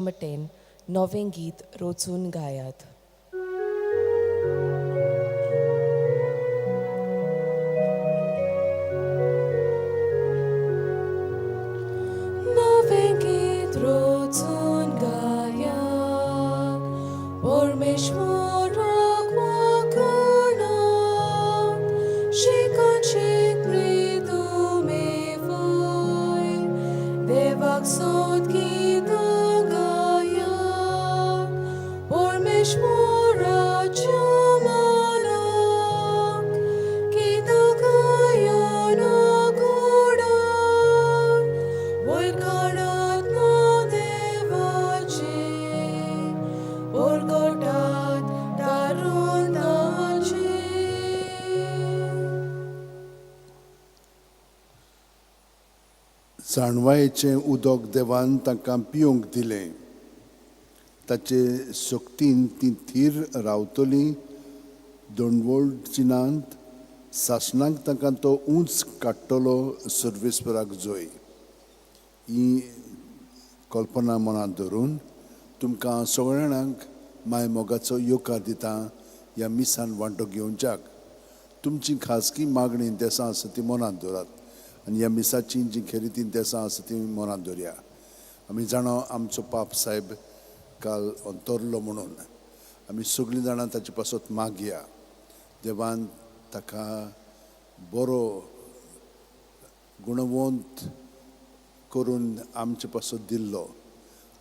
Mutton नवें गीत रोचून गायात. नवें गीत रोचून गायात, परमेश्वराक वखाणात, शिखांची प्रीत उमेवय, देवाक स्तोत्र गीतां गायात, परमेश्वराच्या मानाक, गीतां गायन घोडात, वयर काडात नांव देवाचें, परगटात दारून ताचें. जाणवायेचें उदक देवान तांकां पिवंक दिलें. ताचे सक्तीन तीं थीर रावतलीं, दंडवळ चिनांत, सासणाक तांकां तो उंच काडटलो सर्वेस्पराक जोय. ही कल्पना मनांत धरून तुमकां सगळ्या जाणांक माय मोगाचो येवकार दिता ह्या मिसान वांटो घेवच्याक. तुमची खाजगी मागणी देसां आसा ती मनांत दवरात आनी ह्या मिसाची जी खरी ती देसां आसा ती मनांत दवरया. आमी जाणो आमचो पाप साहेब काल अंतरलो म्हणून आमी सगळीं जाणां ताचे पासत मागया. देवान ताका बरो गुणवंत करून आमचे पासत दिल्लो.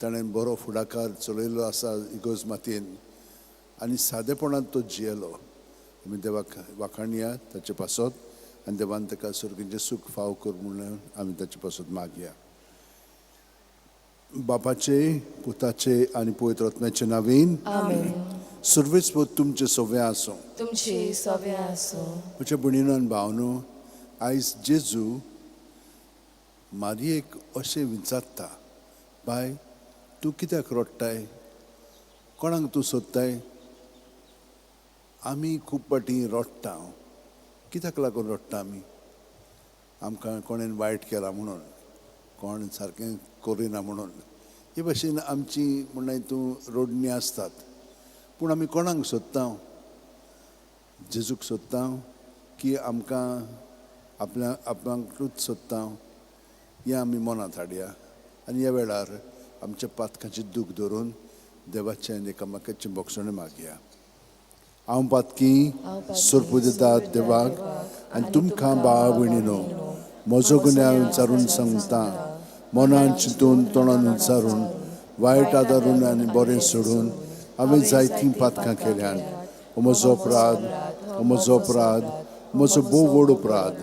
ताणें बरो फुडाकार चलयलो आसा इगोज मातयेन आनी सादेपणान तो जियेलो. आमी देवाक वाखाणया ताचे पासत आनी देवान ताका सर्गीचें सूख फाव कर म्हणून आमी ताचे पासत मागया. बापाचे, पुताचे आनी पवित्र आत्म्याचे नांवेन आमेन. सर्वेस्पर तुमचे सव्या आसूं. तुमची सव्या आसूं. म्हज्या भयणीनो आनी भावनो, आयज जेजू मारयेक अशें विचारता, बाय तूं कित्याक रडटाय, कोणाक तूं सोदताय. आमी खूब फाटीं रडटा. कित्याक लागून रडटा आमी? आमकां कोणें वायट केलां म्हणून, कोण सारकें करिना म्हणून, हे भाशेन आमची म्हणल्यार हितूं रडणी आसतात. पूण आमी कोणाक सोदता? जेजूक सोदता की आमकां आपणाकूच सोदता? हें आमी मनांत हाडया आनी ह्या वेळार आमच्या पातकाचें दूख धरून देवाचें एकामेकाचें भोगसणें मागया. हांव पातकी सुरपू दितात देवाक आनी तुमकां भाव भयणीनो, म्हजो गुन्यांव विचारून सांगता, मनान चिंतून तोंडान विचारून वायट आदारून आनी बरें सोडून हांवें जायतीं पातकां केल्यान. हो म्हजो अपराध, हो म्हजो अपराध, म्हजो भोव व्हड अपराध.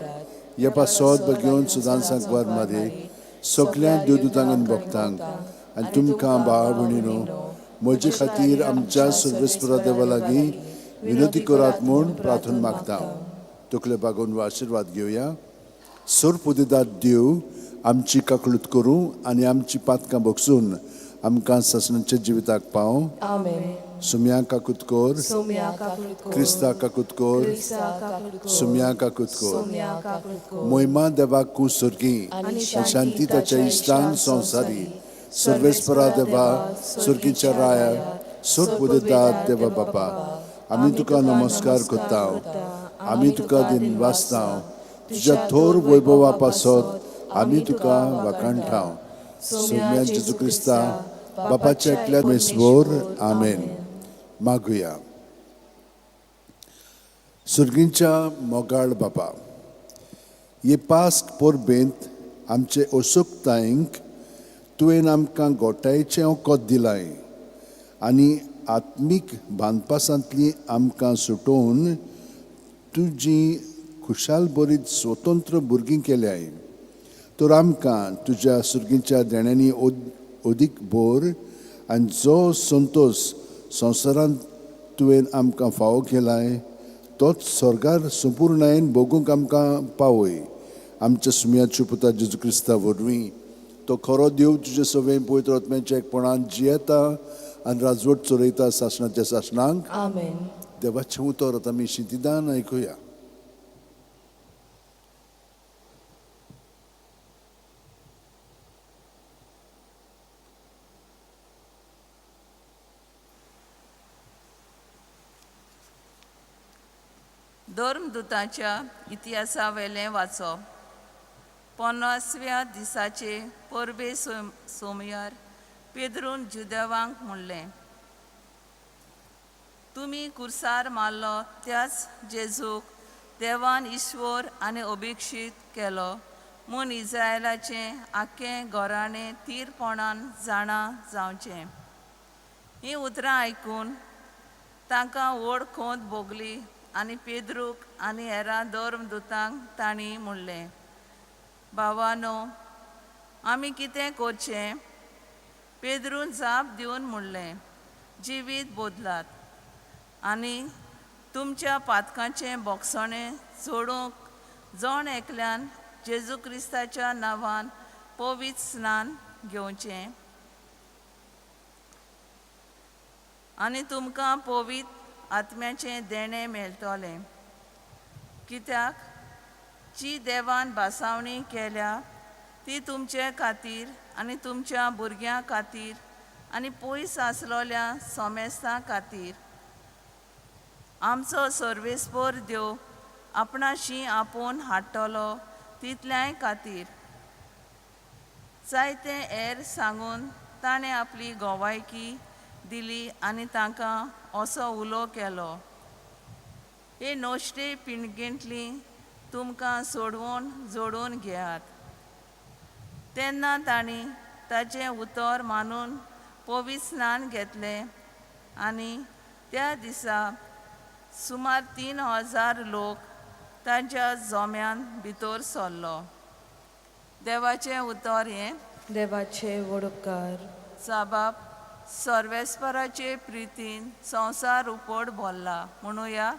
ह्या पासत घेवन सुदांसाक वर मारी सगळ्या देवदूतांक आनी भक्तांक आनी तुमकां भाव भयणीनो, म्हजे खातीर आमच्या सर्वेस्परा देवा लागीं विनंती करात म्हूण प्रार्थना मागता. तकले बागोवन आशिर्वाद घेवया. सर्वपुदिदाद देव आमची काकळूत करूं आनी आमची पातकां भोगसून आमकां ससणाच्या जिविताक पाव. आमेन. सुम्या काकूत कोर, सोम्या काकूत कोर. क्रिस्ता काकूत कोर, क्रिस्ता काकूत कोर. सुम्या काकूत कोर. सोम्या काकूत कोर. मोहिमा देवाक कू सुर्गी आनी शांती ताच्या इश्टांक संवसारी. सर्वेस्परा देवा सुर्गीच्या राया, सर्वपुदिदाद देवा बापा, आमी तुका नमस्कार करता. आमी तुका दिन वाचता. तुज्या थोर वैभवा पासत आमी तुका वाखाणटा. सोम्या जेजू क्रिस्ता बापाच्या एकल्या मेसभोर आमेन. मागुया. सुर्गीच्या मोगाळ बापा, हे पास्क परबेंत आमचे अशोकतायेंक तुवें आमकां गोठायेचें वखद दिलाय आनी आत्मीक बांदपासांतली आमकां सुटोवन तुजी खुशाल बरीत स्वतंत्र भुरगीं केल्याय. तर आमकां तुज्या सुर्गीच्या देण्यांनी अदीक भर आनी जो संतोश संवसारांत तुवें आमकां फावो केलाय तोच स्वर्गार संपूर्णायेन भोगूंक आमकां पावय. आमच्या सुम्याच्या पुता जेजू क्रिस्ता वरवीं तो खरो देव तुजे सवें पवित्र आत्म्याच्या एकपणान जियेता आनी राजवट चलयता सासणाच्या सासणांक. आमेन. देवाचें उतर आतां आमी शितिदान आयकुया. धर्मदुताच्या इतिहासावेलें वाचप. 50व्या दिसाचे परबे सोमयार पेद्रून जुदेवांक म्हणलें, तुमी कुर्सार मारलो त्याच जेजूक देवान ईश्वर आनी अभिक्षीत केलो म्हूण इस्रायलाचें आख्खें घराणें थीरपणान जाणा जावचें. हीं उतरां आयकून तांकां व्हड खोंत भोगली आनी पेद्रूक आनी हेरां धर्मदुतांक तांणी म्हणलें, भावांनो, आमी कितें करचें? पेद्रून जाप दिवन म्हणलें, जिवीत बोदलात आनी तुमच्या पातकांचें बोगसणें सोडूंक जण एकल्यान जेजू क्रिस्ताच्या नांवान पवित्र स्नान घेवचें आनी तुमकां पवित्र आत्म्याचें देणें मेळटलें. कित्याक जी देवान भासावणी केल्या ती तुमचे खातीर आनी तुमच्या भुरग्यां खातीर आनी पयस आसलोल्या सोमेस्तां खातीर. आमचो सर्वेस्पर देव आपणाशी आपोवन हाडटलो तितल्याय खातीर. जायते हेर सांगून ताणें आपली गोवायकी दिली आनी तांकां असो उलो केलो, हे नोश्टे पिळगेंतलीं तुमकां सोडवून जोडून घेयात. तेन्ना तांणी ताचें उतर मानून पवित्र स्नान घेतलें आनी त्या दिसा सुमार 3000 लोक तांच्या जोम्यान भितर सरलो. देवाचें उतर हें. देवाचे वडोपकार. साबाब, सर्वेस्पराचे प्रितीन संवसार उपट भरला म्हणुया.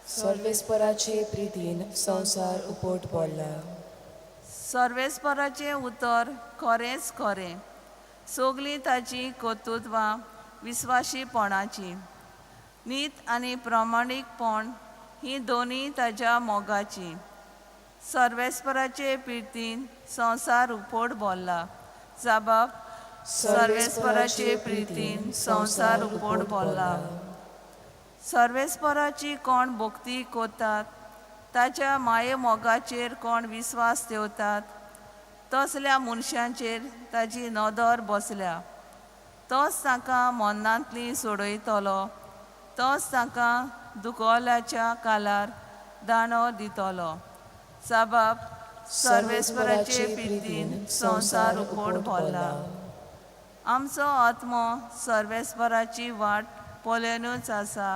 सर्वेस्पराचे प्रितीन संवसार उपट पडला. सर्वेस्पराचें उतर खरेंच खरें. सगलीं ताची कर्तुत्वां विस्वाशीपणाची. नीत आनी प्रामाणीकपण हीं दोनी ताच्या मोगाची. सर्वेस्पराचे प्रितीन संवसार उपट भरला. जाबाब, सर्वेस्पराचे प्रितीन संवसार उपट भरला. सर्वेस्पराची कोण भक्ती करतात, ताच्या माये मोगाचेर कोण विस्वास ठेवतात, तसल्या मनशांचेर ताची नदर बसल्या. तोच तांकां मरणांतलीं सोडयतलो. तोच तांकां दुखोवल्याच्या काळार दाणो दितलो. साबाब, सर्वेस्पराचे प्रितीन संवसार उपट भरला. आमचो आत्मो सर्वेस्पराची वाट पळोवनूच आसा.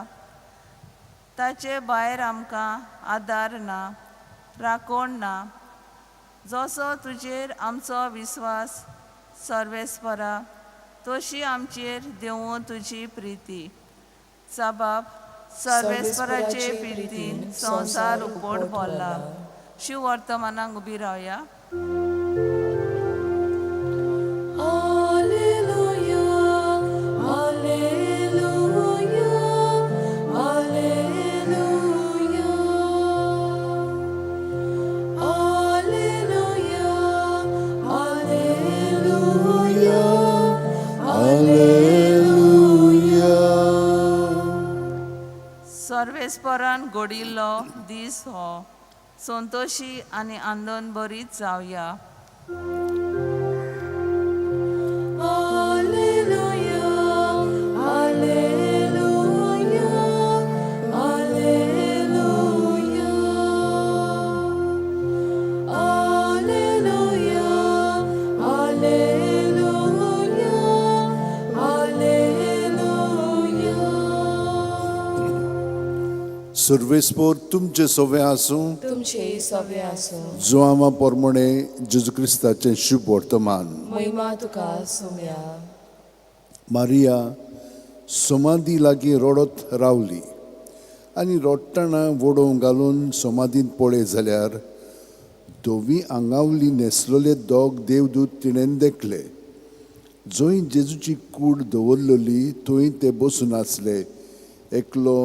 ताचे भायर आमकां आदार ना, राखण ना. जसो तुजेर आमचो विस्वास सर्वेस्परा, तशी आमचेर देवूं तुजी प्रिती. साबाब, सर्वेस्पराचे प्रितीन संवसार उपट भरला. शिव वर्तमानाक उबी रावया. सर्वेस्परान घडिल्लो दीस हो संतोशी आनी आनंद भरीत जावया. सर्वेस्पोर तुमचे सोवे आसूं. तुमचे सवे आसूं. जो आमा पोरमोणे जेजू क्रिस्ताचें शुभ वर्तमान. महिमा तुका सोम्या. मारिया समाधी लागीं रडत रावली आनी रडटना वडो घालून समाधींत पळय जाल्यार दोवी आंगावली न्हेसलोले दोग देवदूत तिणेन देखले. जंय जेजूची कूड दवरलेली थंय ते बसून आसले, एकलो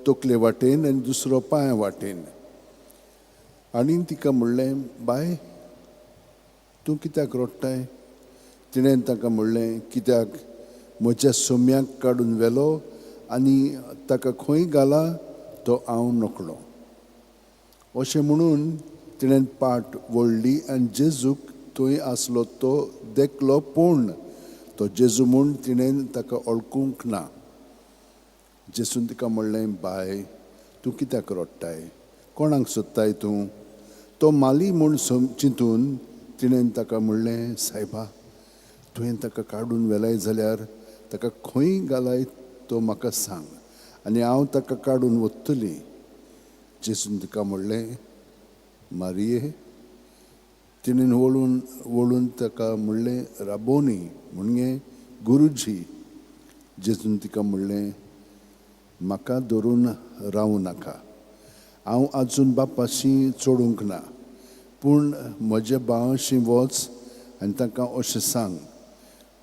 तकले वाटेन आनी दुसरो पांया वाटेन. आनी तिका म्हणलें, बाय, तूं कित्याक रडटाय? तिणेन ताका म्हणलें, कित्याक म्हज्या सोम्याक काडून व्हेलो आनी ताका खंय घाला तो हांव नकळो. अशें म्हणून तिणें पाट वळली आनी जेजूक थंय आसलो तो देखलो पूण तो जेजू म्हूण तिणें ताका वळखूंक ना. जेजून तिका म्हणलें, बाय, तूं कित्याक रडटाय? कोणाक सोदताय तूं? तो माली म्हूण चिंतून तिणें ताका म्हणलें, सायबा, तुवें ताका काडून व्हेलाय जाल्यार ताका खंय घालाय तो म्हाका सांग आनी हांव ताका काडून व्हरतली. जेजून तिका म्हणलें, मारिये. तिणें वळून ताका म्हणलें, राबोनी, म्हणजे गुरुजी. जेजून तिका म्हणलें, म्हाका धरून रावूं नाका. हांव आजून बापाशी चोडूंक ना, पूण म्हज्या भावाशी वच आनी ताका अशें सांग,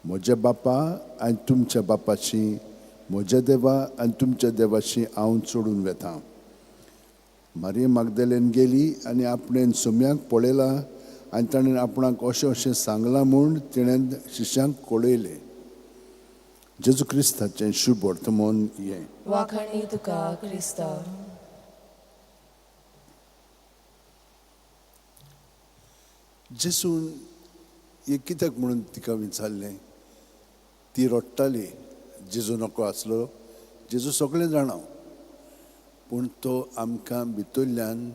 म्हज्या बापा आनी तुमच्या बापाशी, म्हज्या देवा आनी तुमच्या देवाशी हांव चोडून वेतां. मारिये मागदलेन गेली आनी आपणें सोम्याक पळयलां आनी ताणें आपणाक अशें अशें सांगलां म्हूण तिणें शिश्यांक कळयलें. जेजू क्रिस्ताचें शुभ वर्तमान हें. वाखाणी तुका क्रिस्ता. जेजून हें कित्याक म्हणून तिका विचारलें? ती रडटाली. जेजू नको आसलो. जेजू सगळें जाणा, पूण तो आमकां भितरल्यान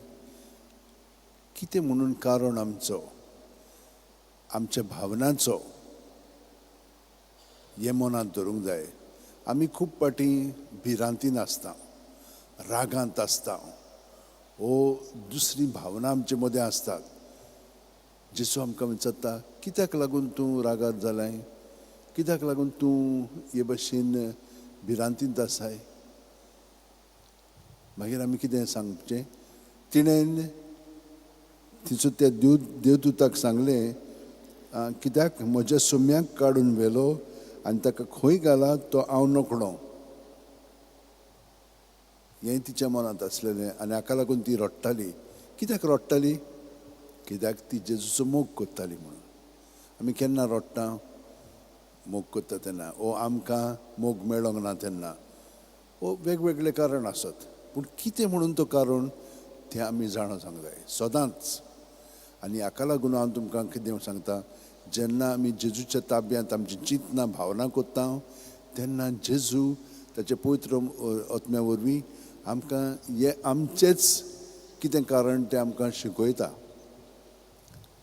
कितें म्हणून कारण आमचो, आमच्या भावनांचो हे मनांत धरूंक जाय. आमी खूब पाटी भिरांतीन आसता, रागांत आसता, वो दुसरी भावना आमचे मदें आसतात. जेजू आमकां विचारता, कित्याक लागून तूं रागांत जालाय? कित्याक लागून तूं हे भशेन भिरांतींत आसाय? मागीर आमी कितें सांगचें? तिणें तिचो त्या देवदूताक सांगलें, कित्याक म्हज्या सोम्याक काडून व्हेलो आनी ताका खंय घाला तो हांव नकळो. हें तिच्या मनांत आसलेलें आनी हाका लागून ती रडटाली. कित्याक रडटाली? कित्याक ती जेजूचो मोग करताली म्हणून. आमी केन्ना रडटा? मोग करता तेन्ना, वो आमकां मोग मेळोंक ना तेन्ना, वो वेगवेगळे कारण आसत. पूण कितें म्हणून तो कारण तें आमी जाणा सांगूंक जाय सदांच. आनी हाका लागून हांव तुमकां कितें सांगता, जेन्ना आमी जेजूच्या ताब्यांत आमची चिंतना भावना कोत्ता तेन्ना जेजू ताचे पवित्र आत्म्या वरवीं आमकां हे आमचेच कितें कारण तें आमकां शिकयता.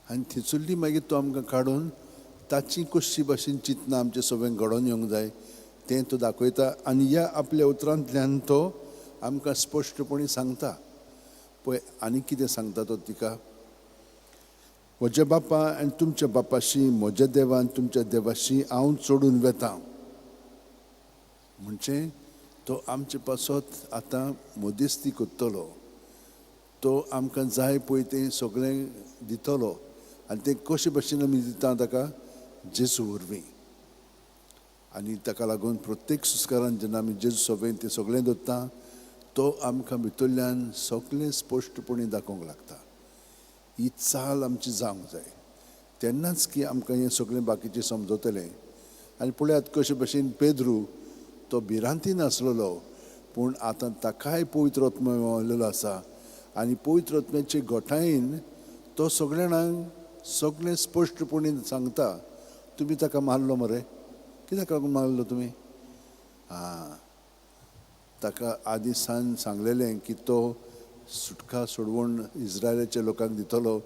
आनी थिचुल्ली मागीर तो आमकां काडून ताची कशी भाशेन चिंतना आमचें सगळें घडोवन येवंक जाय तें तो दाखयता. आनी ह्या आपल्या उतरांतल्यान तो आमकां स्पश्टपणी सांगता. पळय आनी कितें सांगता तो तिका, म्हज्या बापा आनी तुमच्या बापाशी, म्हज्या देवा आनी तुमच्या देवाशी हांव चोडून वेतां. म्हणजे तो आमचे पासत आतां मोदेस्ती कोत्तलो. तो आमकां जाय पळय तें सगळें दितलो आनी तें कशे भाशेन आमी दिता ताका? जेजू वरवीं. आनी ताका लागून प्रत्येक सुस्कारान जेन्ना आमी जेजू सवें तें सगळें धरता, तो आमकां भितरल्यान सगळें स्पश्टपणी दाखोवंक लागता. ही चाल आमची जावंक जाय, तेन्नाच की आमकां हें सगळें बाकीचें समजतलें. आनी पळयात कशे भशेन पेद्रू तो भिरांतीन आसलेलो, पूण आतां ताकाय पवित्र आत्मा मेळिल्लो आसा आनी पवित्र आत्म्याचे घोटायेन तो सगळ्या जाणांक सगळें स्पश्टपणी सांगता. तुमी ताका मारलो मरे, कित्याक लागून मारलो तुमी? ताका आदी सान सांगलेलें की तो सुटका सोडवून इस्रायलाच्या लोकांक दितलो,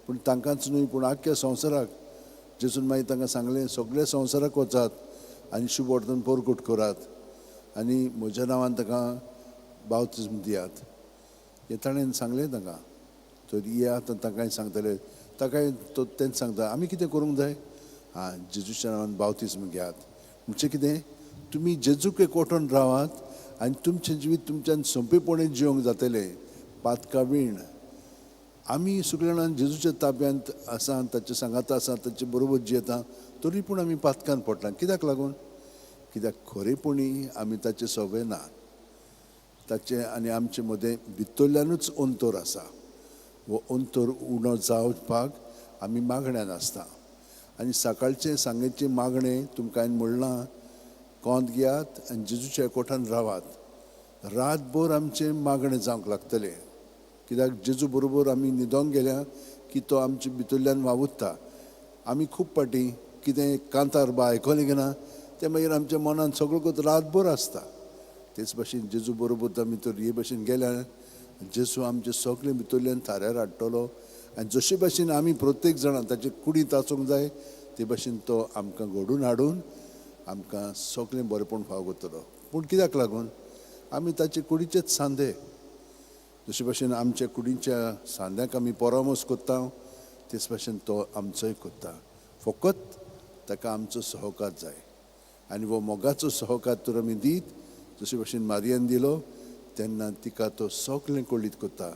पूण तांकांच न्हय पूण आख्ख्या संवसाराक. जेजून मागीर तांकां सांगलें, सगळ्या संवसाराक वचात आनी शुभ वर्तन परगट करात आनी म्हज्या नांवान ताका बावतिस्म दियात. हें ताणें सांगलें तांकां. तर हे आतां ताकाय सांगतले, ताकाय तो तेंच सांगता, आमी कितें करूंक जाय? जेजूच्या नांवान बावतिस्म घेयात. म्हणजे कितें? तुमी जेजूक एकवटून रावात आनी तुमचें जिवीत तुमच्यान सोंपेपणी जिवंक जातलें, पातकावीण. आमी सगळे जाणां जेजूच्या ताब्यांत आसा, ताचे सांगाता आसा, ताचे बरोबर जियेता, तरी पूण आमी पातकान पडटा. कित्याक लागून? कित्याक खरेपणी आमी ताचे सवय ना. ताचे आनी आमचे मदें भितरल्यानूच अंतर आसा. वो अंतर उणो जावपाक आमी मागण्यांत आसता. आनी सकाळचें सांगेचें मागणें तुमकां हांवें म्हणलां, कोंत घेयात आनी जेजूच्या एकवटान रावात. रातभर आमचें मागणें जावंक लागतलें. कित्याक जेजू बरोबर आमी न्हिदोंक गेल्या की तो आमच्या भितरल्यान वावुरता. आमी खूब पाटी कितें कांतार बा आयकलें की ना तें मागीर आमच्या मनान सगळो कोत रातभर आसता. तेच भाशेन जेजू बरोबर आमी तर हे भाशेन गेल्या जेजू आमचे सगळे भितरल्यान थाऱ्यार हाडटलो आनी जशे भाशेन आमी प्रत्येक जाणां ताचे कुडींत आसूंक जाय ते भाशेन तो आमकां घडोवन हाडून आमकां सगळें बरेंपण फाव करतलो. पूण कित्याक लागून आमी ताचे कुडीचेच सांदे. जशे भाशेन आमच्या कुडीच्या सांद्याक आमी परामर्श कोत्ता तेच भाशेन तो आमचोय कोत्ता. फकत ताका आमचो सहकार जाय आनी हो मोगाचो सहकार तर आमी दीत जशे भाशेन मारयेन दिलो तेन्ना तिका तो सगळें कळीत कोत्ता.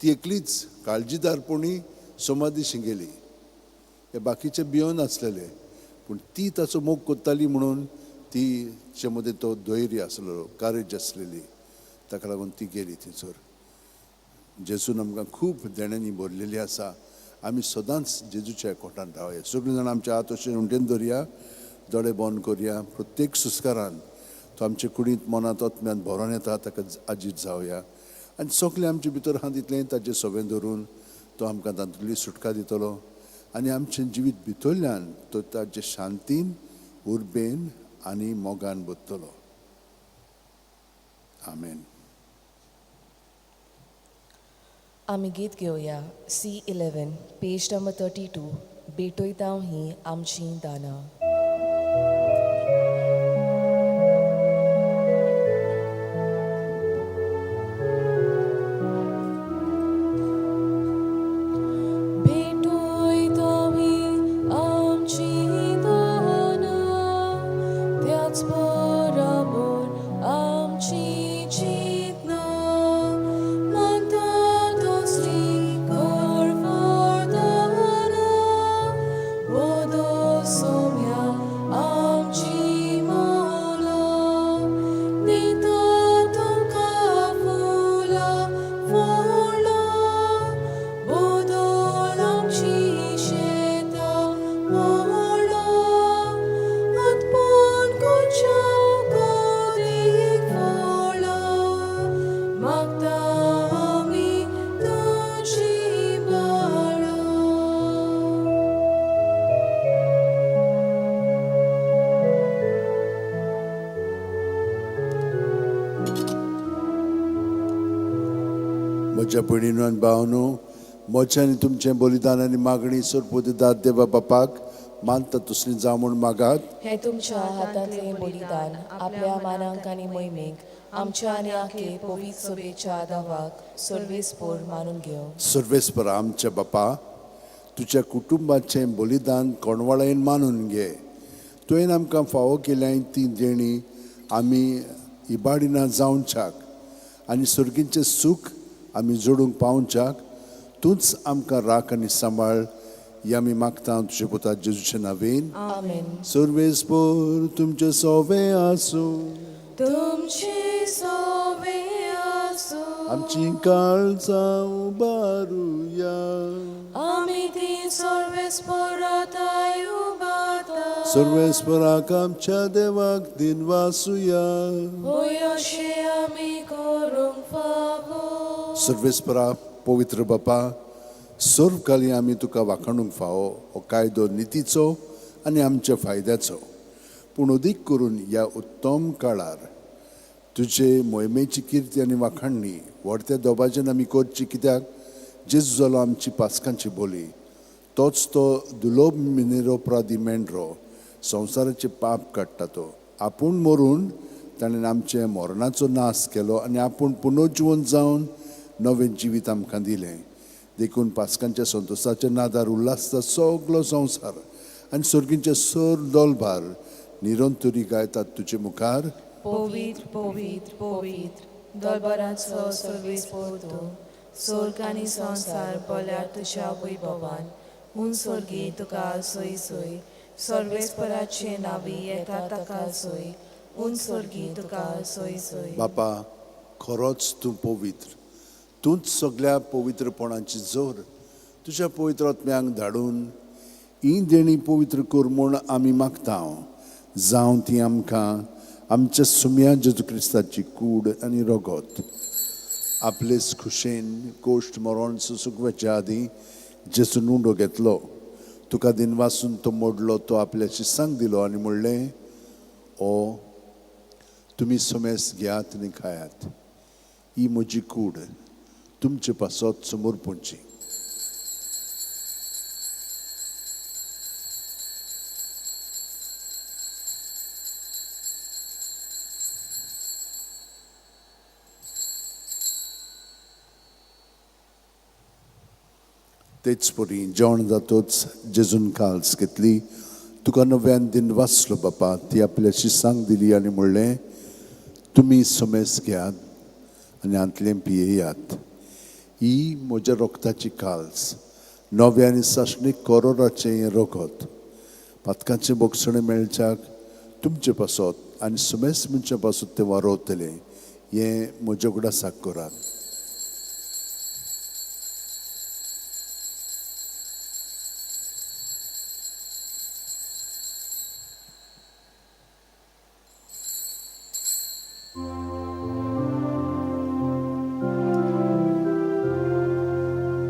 ती एकलीच काळजीदारपणी समाधीशी गेली. हे बाकीचे भियोन आसलेले पूण ती ताचो मोग कोत्ताली म्हणून तिचे मदें तो धैर्य आसलेलो, कारेज आसलेली. ताका लागून ती गेली थंयसर. जेजून आमकां खूब देण्यांनी भरलेली आसा. आमी सदांच जेजूच्या एकवटान रावया. सगळीं जाणां आमच्या हात अशें उंटेन धरया, दोळे बंद करया. प्रत्येक सुस्कारान तो आमचे कुडींत मनांत आत्म्यान भरोन येता ताका आजीत जावया आनी सगळें आमचे भितर आहा तितलें ताचे सवें धरून तो आमकां तातूंतली सुटका दितलो आनी आमचें जिवीत भितरल्यान तो ताचे शांतीन, उर्बेन आनी मोगान बदतलो. आमेन. आमी गीत घेवया C11 पेज नंबर 32 भेटयता ही आमची दानां. म्हज्या भयणीनो आनी भावांनो, म्हजें आनी तुमचें बलिदान आनी मागणी सर्वोदिदात देवा बापाक मानता तसलीं जावं म्हूण मागात. हे तुमच्या हातांतलें बलिदान आपल्या मानांक आनी मोहिमेक आमच्या आनी आखे पवित्र सभेच्या दावाक सर्वेस्पर मानून घेव. सर्वेस्पर आमच्या बापा, तुज्या कुटुंबाचें बलिदान कोणवळेन मानून घे. तुवें आमकां फावो केल्या ती देणी आमी इबाडिना जावच्याक आनी सर्गींचें सूख आमी जोडूंक पावच्याक तूंच आमकां राख आनी सांबाळ ही आमी मागता तुजे पुता जेजूच्या नांवेन. आमेन. सर्वेस्पर तुमचे सोवे आसूं, तुमचे सोवे आसूं, आमची काळजां उबारुया, आमी ती सर्वेस्पराताय उबारता. सर्वेस्पराक आमच्या देवाक दिन वासुया. होय अशें आमी करूंक फावो. सर्वेस्परा पवित्र बापा, सर्व काली आमी तुका वाखाणूंक फावो हो कायदो नितीचो आनी आमच्या फायद्याचो. पूण अदीक करून ह्या उत्तम काळार तुजे मोहिमेची कीर्ती आनी वाखाणणी व्हडत्या दोबाज्यान आमी करची. कित्याक जेजू जालो आमची पासकांची बोली. तोच तो दुलोब निरोपराधी मेंढरो संवसाराचे पाप काडटा. तो आपूण मरून ताणें आमचे मरणाचो नाश केलो आनी आपूण पुनर्जीवन जावन नवें जिवीत आमकां दिलें. देखून पासकांच्या संतोशाच्या नादार उल्हासता सगलो संवसार आनी सर्गींचे सर दोलबार निरंतरी गायतात तुजे मुखार. पवित्र पवित्र पवित्र दरबाराचो सर्वेस्पर तूं, स्वर्ग आनी संवसार बोल्यार तुज्या वैभवान. म्हूण सर्गी तुका सय सय, सर्वेस्पराचे नावी येता ताका सय. म्हूण सर्गी तुका सय सय. बापा, खरोच तूं पवित्र. तूंच सगळ्या पवित्रपणाची जोर तुज्या पवित्र आत्म्यांक धाडून ही देणी पवित्र कर म्हूण आमी मागता. जावं ती आमकां आमच्या सुम्या जेजू क्रिस्ताची कूड आनी रगत आपलेच खुशेन गोश्ट मरण सुकवाच्या आदी जेसून उंडो घेतलो. तुका दिनवासून तो मोडलो, तो आपल्या शिसांक दिलो आनी म्हणलें, ओ तुमी सोमेस घेयात आनी खायात. ही म्हजी कूड, तुमचे पासत समोर पोंची. तेच परी जेवण जातोच जेजून काल्स घेतली. तुका नव्यान दिन वाचलो बापा, ती आपल्या शिसांक दिली आनी म्हणलें, तुमी सोमेस घेयात आनी हांतलें पियेयात. ही म्हज्या रोगताची काल्स, नव्या आनी साशणीक कोरोराचें हें रगत. पातकाचें बोगसणें मेळच्याक तुमचे पासत आनी सोमेस मनशा पासत तें वारोवतलें. हें म्हज्या उगडासाक करात.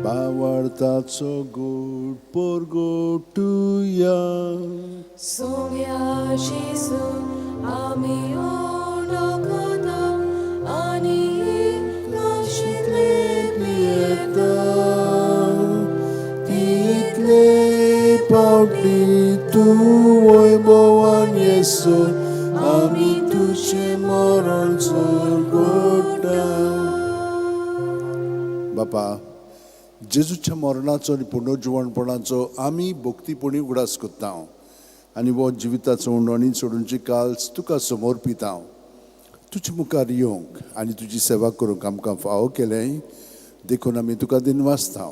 Bawartaco good porgotuya. Soumya Jesu, ami onokoda, ani kashitle Pieta title pauli tu voibowan Yesu, ami tuche moron sorgota. Bapa, जेजूच्या मरणाचो आनी पुनर्जीवणपणाचो आमी भक्तीपणी उगडास करता आनी वो जिविताचो उंडोणी सोडूनची काल्स तुका समोर पिता. तुजे मुखार येवंक आनी तुजी सेवा करूंक आमकां फावो केलें देखून आमी तुका दिन वाचता.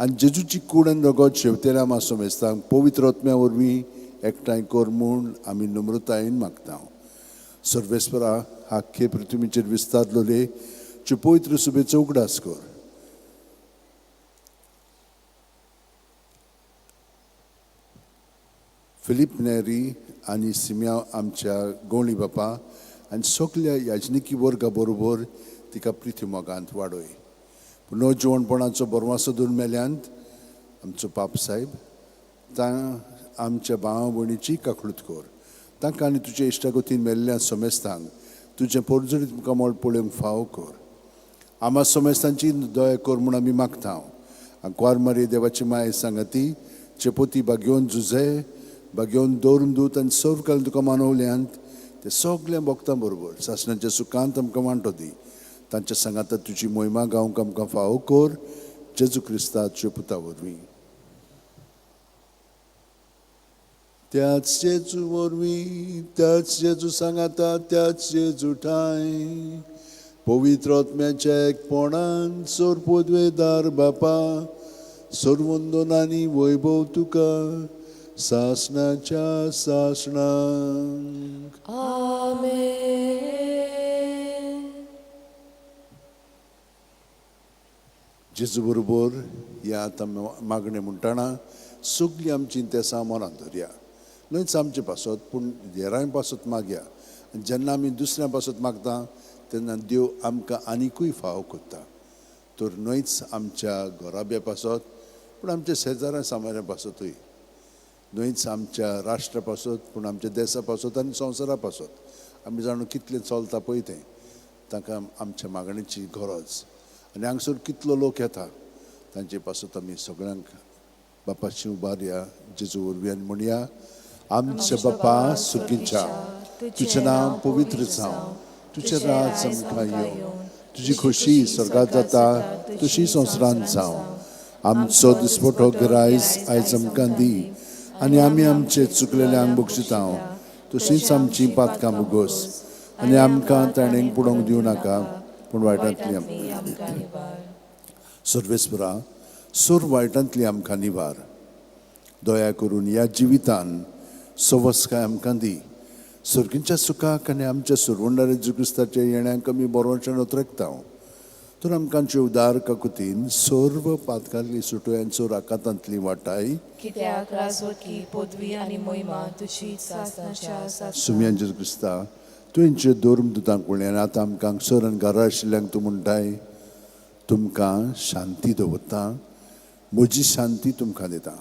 आनी जेजूची कूड आनी रगत शेवतेल्या आमी सोमेस्तांक पवित्र आत्म्या वरवीं एकठांय कर म्हूण आमी नम्रतायेन मागता. सर्वेस्परा आख्खे पृथ्वीचेर विस्तारलोले चे पवित्र सुबेचो उगडास कर. फिलीप नेरी आनी सिम्या आमच्या गोवळी बापा आनी सगल्या याजनिकी वर्गा बरोबर तिका प्रिती मोगांत वाडय. पुनर्जीवणपणाचो बरवासो दोन मेल्यांत आमचो पाप साहेब तां आमच्या भावा भयणीची काकळूत कर. तांकां आनी तुज्या इश्टागतीन मेल्ल्या सोमेस्तांक तुजें परजडीत कमळ पळोवंक फावो कर. आमा सोमेस्तांची दया कर म्हूण आमी मागता. क्वार मारी देवाची माय सांगाती चेपोती बागेवन झुजे बागेवन दवरून दूत आनी सर्व काल तुका मानवल्यांत ते सगल्या भक्तां बरोबर सासणाच्या सुखांत आमकां वांटो दी. तांच्या सांगाता तुजी मोहिमा गावंक आमकां फावो कर. जेजू क्रिस्ताच्या पुता वरवीं. त्याच जेजू वरवीं, त्याच जेजू सांगाता, त्याच जेजू ठाय पवित्र आत्म्याच्या एकपणान सोर पोदवेदार बापा सर्वंदोनांनी वैभव तुका सासणाच्या सासणांक. Amen. जेजू बरोबर या आतां मागणें म्हणटना सगलीं आमची तेसां मनांत धरया. न्हयच आमचे पासत पूण देराय पासत मागया. जेन्ना आमी दुसऱ्या पासत मागता तेन्ना देव आमकां आनिकूय फावो करता. तर न्हयच आमच्या घोराब्या पासत पूण आमच्या शेजाऱ्या सामाऱ्या पासतूय. न्हयच आमच्या राष्ट्रा पासत पूण आमच्या देशा पासत आनी संवसारा पासत आमी जाणू कितलें चलता पळय तें तांकां आमच्या मागणेची गरज. आनी हांगसर कितलो लोक येता तांचे पासत आमी सगळ्यांक बापाची उबारया जेजू वरवीं आनी म्हणया, आमचे बापा सुखीच्या तुजें नांव पवित्र जावं, तुजें राज आमकां येवं, तुजी खोशी स्वर्गांत जाता तशी संवसारांत जावं. आमचो दिसपटो गिरायज आयज आमकां दी आनी आमी आमचे चुकलेल्यांक बक्षिता तशींच आमची पातकां मुगोस आनी आमकां ताणेंक पडोवंक दिवं नाका पूण वायटांतली आमकां सर्वेस्परा सोर वायटांतली आमकां निवार. दया करून ह्या जिवितान सवस्काय आमकां दी. सर्गींच्या सुखाक आनी आमच्या सुरवंडार जेजू क्रिस्ताच्या येण्याक आमी बरोवचें उतरकता. तर आमकां आमचे उदार काकुतीन सर्व पातकांतली सुटयांचो राकातांतली वाटाय कित्याक राजवटी पदवी आनी मोहिमा तुजी सासणाच्या सासणांक. सुम्यान जेजू क्रिस्ता तुवेंचे दोरम दुतांक पळय आनी आतां आमकां हांगसर आनी घरा आशिल्ल्यांक तूं म्हणटाय, तुमकां शांती दवरता, म्हजी शांती तुमकां दिता.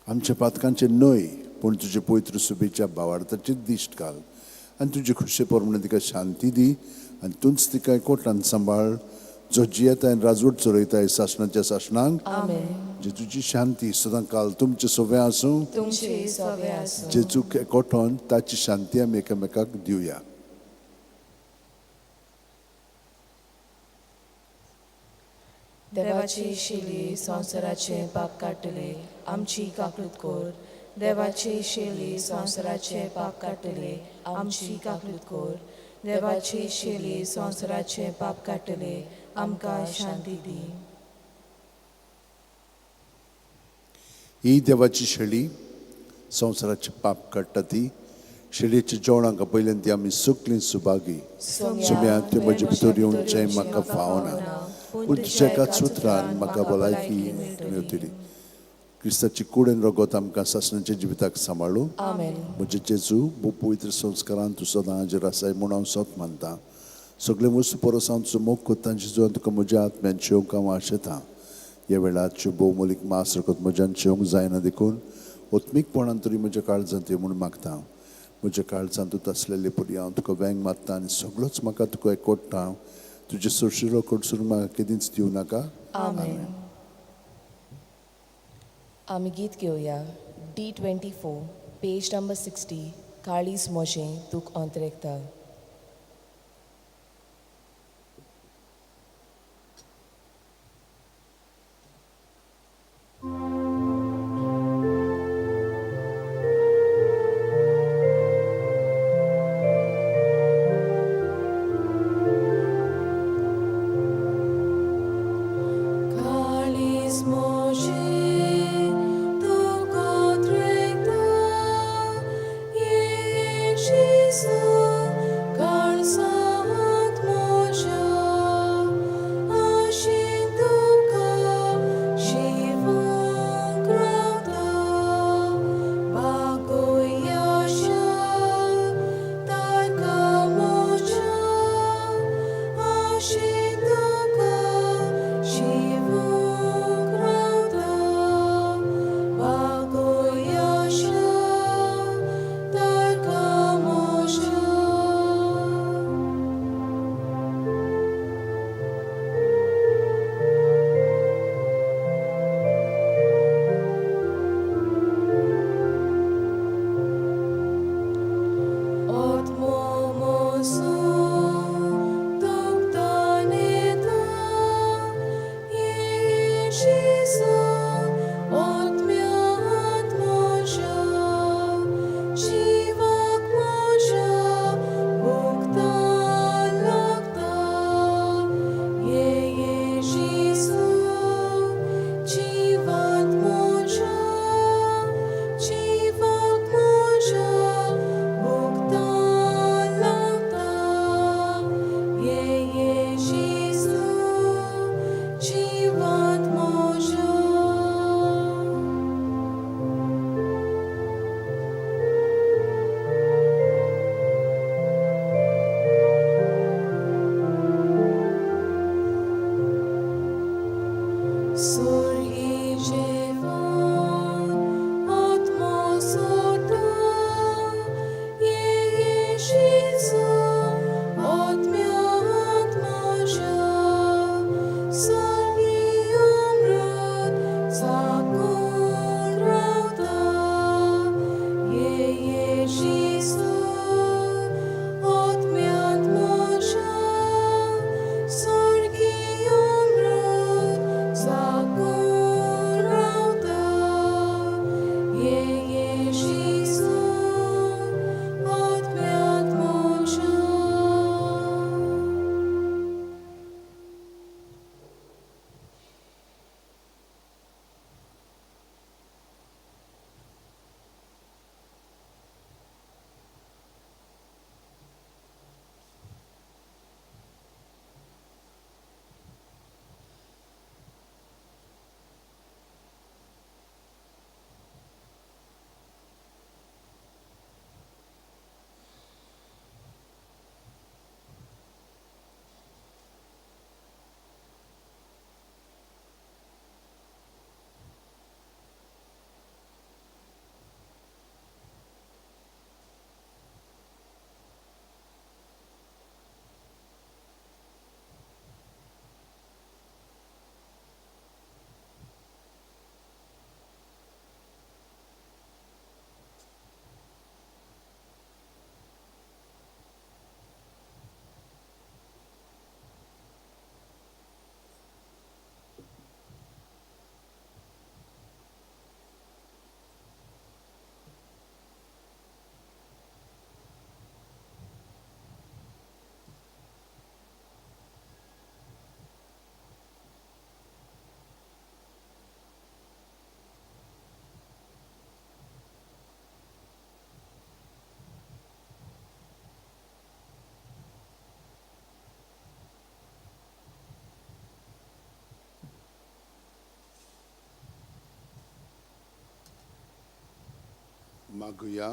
आमच्या पातकांचे न्हय, पूण तुजे पवित्र सुबेच्या भावार्थाचे दिश्ट घाल आनी तुजे खुशे प्रमाणे तिका शांती दी आनी तूंच तिका एकवटान सांबाळ, जो जियेता आनी राजवट चलयताय शासनाच्या शासनाक. जे तुजी शांती सदां काल तुमचे सोबे आसूं. तुमचे सवे आसूं. जेजूक एकवटोन ताची शांती आमी एकामेकाक दिवया. देवाची शेली संवसाराचे पाप काडटले, आमची काकूट कोर. देवाची शेली संवसाराचे पाप काडटले, आमची काकूट कोर. देवाची शेली संवसाराचे पाप काडटले, आमकां शांती दी. ही देवाची शेळी संवसाराचे पाप काडटा ती. शेळयेच्या जेवणाक पयल्यान ती आमी सुकली सुभागी. सुम्या ते म्हजे भितर येवचें म्हाका फावना, पूण तुज्या एकाच सुत्रान म्हाका भलायकी मेवतली. क्रिस्ताची कुडेन रगत आमकां सासणाच्या जिविताक सांबाळूं. म्हजे जेजू भू पवित्र संस्कारान तूं सदां हाजीर आसाय म्हूण हांव सत मानता. सगळे वस्तू परस हांव तुजो मोग कोत्ता. जेजू तुका म्हज्या आत्म्यान शेवंक हांव आशेतां. ह्या वेळार भोवमोलीक मास रगत म्हज्यान शेवंक जायना देखून ओत्मीकपणान तरी म्हज्या काळजांत ये म्हूण मागता. म्हज्या काळजांत आसलेले परी हांव तुका वेंग मारता आनी सगळोच म्हाका तुका एकवटता. तुजे सुशिरो कडसून म्हाका केदींच दिवं नाका. आमेन. आमी गीत घेवया D24 पेज नंबर 60. काळीज मोशें तूक अंतरेकता. Bagoyasha, Tarkamocha. मागुया.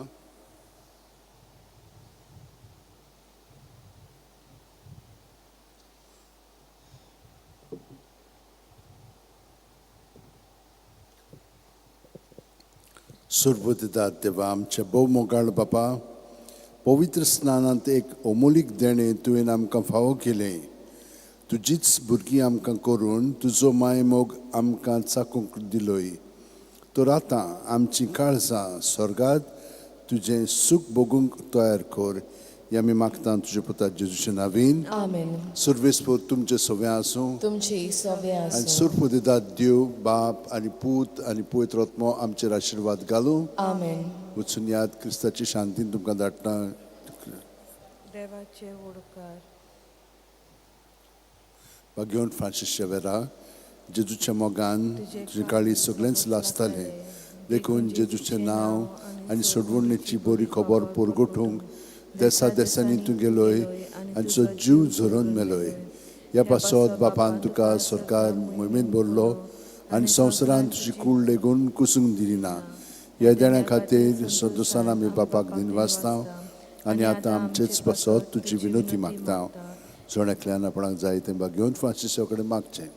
सुरबुदितात देवा आमच्या भोव मोगाळ बापा, पवित्र स्नानांत एक अमोलीक देणें तुवें आमकां फावो केलें. तुजीच भुरगीं आमकां करून तुजो माय मोग आमकां चाकूंक दिलोय. तर आतां आमची काळजां स्वर्गांत तुजें सूख भोगूंक तयार कर. हें आमी मागता तुजे पुता जेजूच्या नांवान. आमेन. सर्वेस्पर तुमचे सगळें आसूं. तुमची सव्य आनी आसूं. सुरपुदितात देव बाप आनी पूत आनी पवित्र आत्मो आमचेर आशिर्वाद घालूं. आमेन. वचून याद क्रिस्ताची शांतीन तुमकां धाडटा. देवाचे वडकार भाग्यवंत फ्रांसीसच्या वेळा जेजूच्या मोगान तुजे काळी सगळेंच लासतालें. देखून जेजूचें नांव आनी सोडवणेची बरी खबर परगटूंक देसा देसांनी तूं गेलोय आनी तुजो जीव झरोवन मेलोय. ह्या पासत बापान तुका सरकार मोहिमेंत भरलो आनी संवसारान तुजी कूड लेगून कुसूंक दिली ना. ह्या देण्या खातीर सदोसान आमी बापाक दिनवासता आनी आतां आमचेच पासत तुजी विनोती मागता. जोण्यातल्यान आपणाक जाय तें भाग्यवंत फ्रांसीसा कडेन मागचें.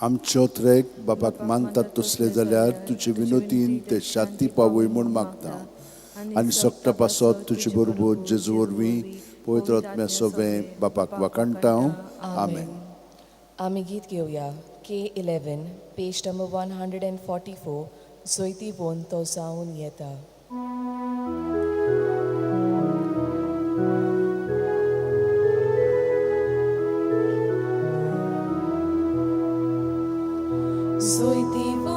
आमच्या त्रेक बापाक मानतात तसले जाल्यार तुजे विनोतीन ते शांती पावय म्हूण मागता. आनी सगटा पासत तुजे बरोबर जेजू वरवीं पवित्र आत्म्या सोबें बापाक वाकणटा. आमेन. आमी गीत घेवया. K11, पेज नंबर 144, सोयती पोवन तो जावन येता. Soy tipo,